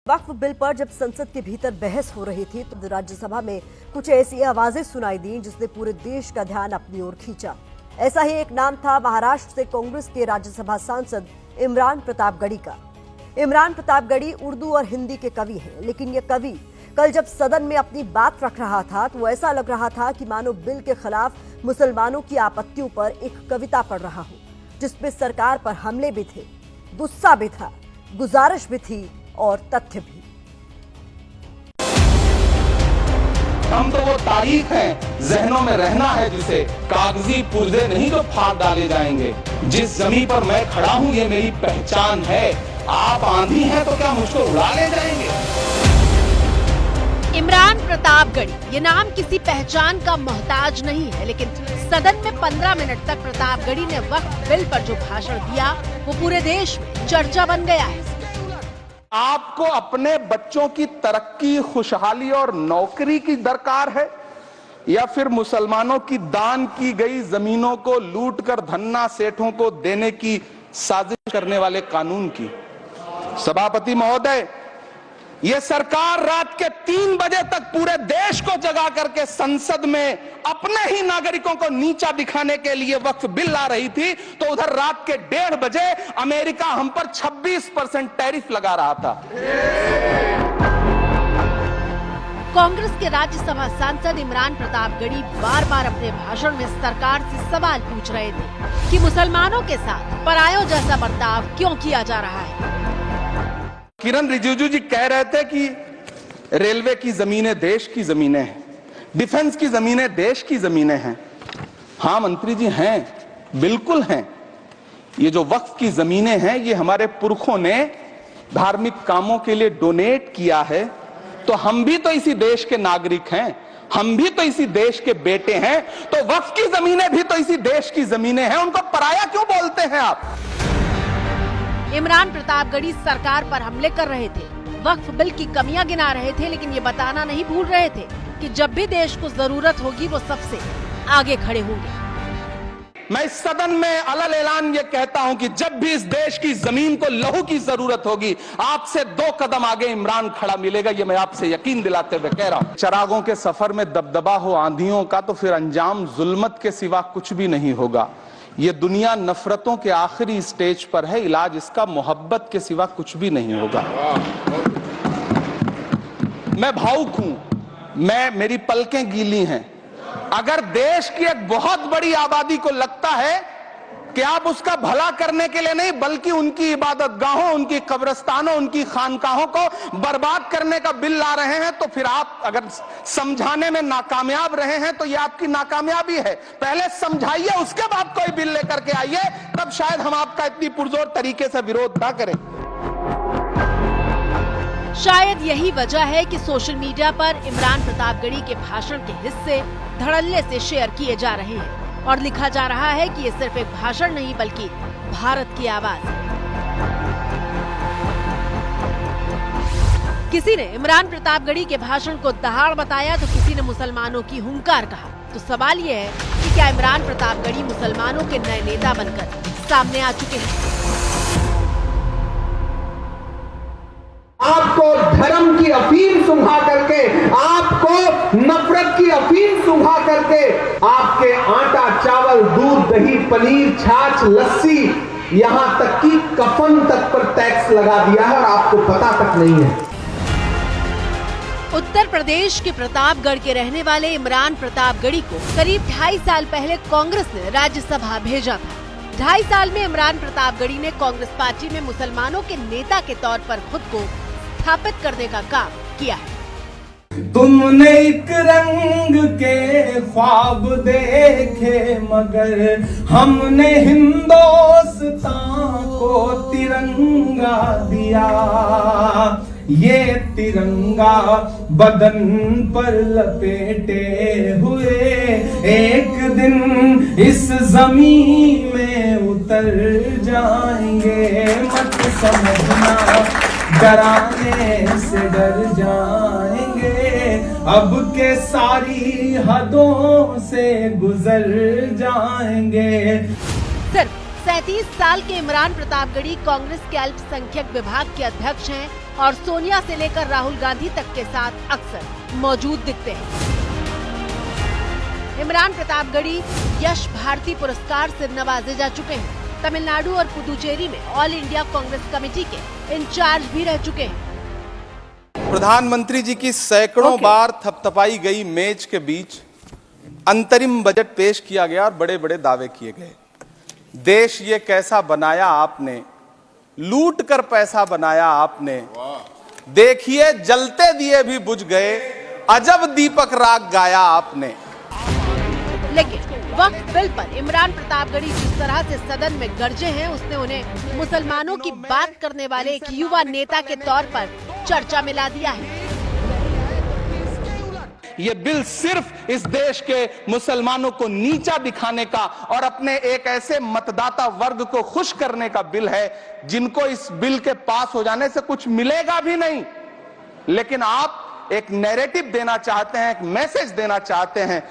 वक्फ bill पर जब संसद के भीतर बहस हो रही थी तो राज्यसभा में कुछ ऐसी आवाजें सुनाई दी जिसने पूरे देश का ध्यान अपनी ओर खींचा। ऐसा ही एक नाम था महाराष्ट्र से कांग्रेस के राज्यसभा सांसद इमरान प्रतापगढ़ी का। इमरान प्रतापगढ़ी उर्दू और हिंदी के कवि हैं, लेकिन ये कवि कल जब सदन में अपनी बात रख रहा था तो ऐसा लग रहा था कि मानो बिल के खिलाफ मुसलमानों की आपत्तियों पर एक कविता पढ़ रहा हो, जिसमें सरकार पर हमले भी थे, गुस्सा भी था, गुजारिश भी थी और तथ्य भी। हम तो वो तारीख है, जहनों में रहना है जिसे, कागजी पुर्जे नहीं जो फाड़ डाले जाएंगे। जिस जमीन पर मैं खड़ा हूं ये मेरी पहचान है। आप आंधी हैं तो क्या मुझको उड़ा ले जाएंगे? इमरान प्रतापगढ़ी ये नाम किसी पहचान का मोहताज नहीं है, लेकिन सदन में 15 मिनट तक प्रतापगढ़ी ने वक्फ बिल पर जो भाषण दिया वो पूरे देश में चर्चा बन गया है। आपको अपने बच्चों की तरक्की, खुशहाली और नौकरी की दरकार है या फिर मुसलमानों की दान की गई जमीनों को लूटकर धन्ना सेठों को देने की साजिश करने वाले कानून की? सभापति महोदय, यह सरकार रात के 3 बजे तक पूरे देश को जगा करके संसद में अपने ही नागरिकों को नीचा दिखाने के लिए वक्फ बिल ला रही थी, तो उधर रात के 1:30 बजे अमेरिका हम पर 26% टैरिफ लगा रहा था। कांग्रेस के राज्यसभा सांसद इमरान प्रतापगढ़ी बार बार अपने भाषण में सरकार से सवाल पूछ रहे थे कि मुसलमानों के साथ परायों जैसा बर्ताव क्यों किया जा रहा है। किरण रिजिजू जी कह रहे थे कि रेलवे की जमीनें देश की जमीनें हैं, डिफेंस की जमीनें देश की जमीनें हैं। हाँ मंत्री जी, हैं, बिल्कुल हैं। ये जो वक्फ की जमीनें हैं ये हमारे पुरखों ने धार्मिक कामों के लिए डोनेट किया है, तो हम भी तो इसी देश के नागरिक हैं, हम भी तो इसी देश के बेटे हैं, तो वक्फ की जमीनें भी तो इसी देश की जमीनें हैं। उनको पराया क्यों बोलते हैं आप? इमरान प्रतापगढ़ी सरकार पर हमले कर रहे थे, वक्फ बिल की कमियां गिना रहे थे, लेकिन ये बताना नहीं भूल रहे थे कि जब भी देश को जरूरत होगी वो सबसे आगे खड़े होंगे। मैं इस सदन में अलल ऐलान ये कहता हूं कि जब भी इस देश की जमीन को लहू की जरूरत होगी, आपसे 2 कदम आगे इमरान खड़ा मिलेगा। ये मैं आपसे यकीन दिलाते हुए कह रहा हूं। चरागों के सफर में दबदबा हो आंधियों का तो फिर अंजाम जुल्मत के सिवा कुछ भी नहीं होगा। ये दुनिया नफरतों के आखिरी स्टेज पर है, इलाज इसका मोहब्बत के सिवा कुछ भी नहीं होगा। मैं भावुक हूं, मेरी पलकें गीली हैं। अगर देश की एक बहुत बड़ी आबादी को लगता है कि आप उसका भला करने के लिए नहीं बल्कि उनकी इबादतगाहों, उनकी कब्रिस्तानों, उनकी खानकाहों को बर्बाद करने का बिल ला रहे हैं, तो फिर आप अगर समझाने में नाकामयाब रहे हैं तो यह आपकी नाकामयाबी है। पहले समझाइए, उसके बाद कोई बिल लेकर के आइए, तब शायद हम आपका इतनी पुरजोर तरीके से विरोध ना करें। शायद यही वजह है कि सोशल मीडिया पर इमरान प्रतापगढ़ी के भाषण के हिस्से धड़ल्ले से शेयर किए जा रहे हैं और लिखा जा रहा है कि ये सिर्फ एक भाषण नहीं बल्कि भारत की आवाज है। किसी ने इमरान प्रतापगढ़ी के भाषण को दहाड़ बताया तो किसी ने मुसलमानों की हुंकार कहा। तो सवाल ये है कि क्या इमरान प्रतापगढ़ी मुसलमानों के नए नेता बनकर सामने आ चुके हैं? आपको धर्म की अफीम सुंघा करके, आपको नफरत की अफीम सुंघा करके, आपके आटा, चावल, दूध, दही, पनीर, छाछ, लस्सी, यहां तक कि कफन तक पर टैक्स लगा दिया है और आपको पता तक नहीं है। उत्तर प्रदेश के प्रतापगढ़ के रहने वाले इमरान प्रतापगढ़ी को करीब 2.5 साल पहले कांग्रेस ने राज्यसभा भेजा था। 2.5 साल में इमरान प्रतापगढ़ी ने कांग्रेस पार्टी में मुसलमानों के नेता के तौर पर खुद को स्थापित करने का काम किया है। तुमने एक रंग के ख्वाब देखे मगर हमने हिंदुस्तान को तिरंगा दिया। ये तिरंगा बदन पर लपेटे हुए एक दिन इस जमीन में उतर जाएंगे। मत समझना डराने से डर जाएंगे, अब के सारी हदों से गुजर जाएंगे। सिर्फ 37 साल के इमरान प्रतापगढ़ी कांग्रेस के अल्पसंख्यक विभाग के अध्यक्ष हैं और सोनिया से लेकर राहुल गांधी तक के साथ अक्सर मौजूद दिखते हैं। इमरान प्रतापगढ़ी यश भारती पुरस्कार से नवाजे जा चुके हैं। तमिलनाडु और पुदुचेरी में ऑल इंडिया कांग्रेस कमेटी के इंचार्ज भी रह चुके हैं। प्रधानमंत्री जी की सैकड़ों बार थपथपाई गई मेज के बीच अंतरिम बजट पेश किया गया और बड़े बड़े दावे किए गए। देश ये कैसा बनाया आपने, लूट कर पैसा बनाया आपने, देखिए जलते दिए भी बुझ गए, अजब दीपक राग गाया आपने। लेकिन वक्फ बिल पर इमरान प्रतापगढ़ी जिस तरह से सदन में गरजे हैं, उसने उन्हें मुसलमानों की बात करने वाले एक युवा नेता के तौर पर चर्चा में ला दिया है। ये बिल सिर्फ इस देश के मुसलमानों को नीचा दिखाने का और अपने एक ऐसे मतदाता वर्ग को खुश करने का बिल है जिनको इस बिल के पास हो जाने से कुछ मिलेगा भी नहीं। लेकिन आप एक नैरेटिव देना चाहते हैं, एक मैसेज देना चाहते हैं।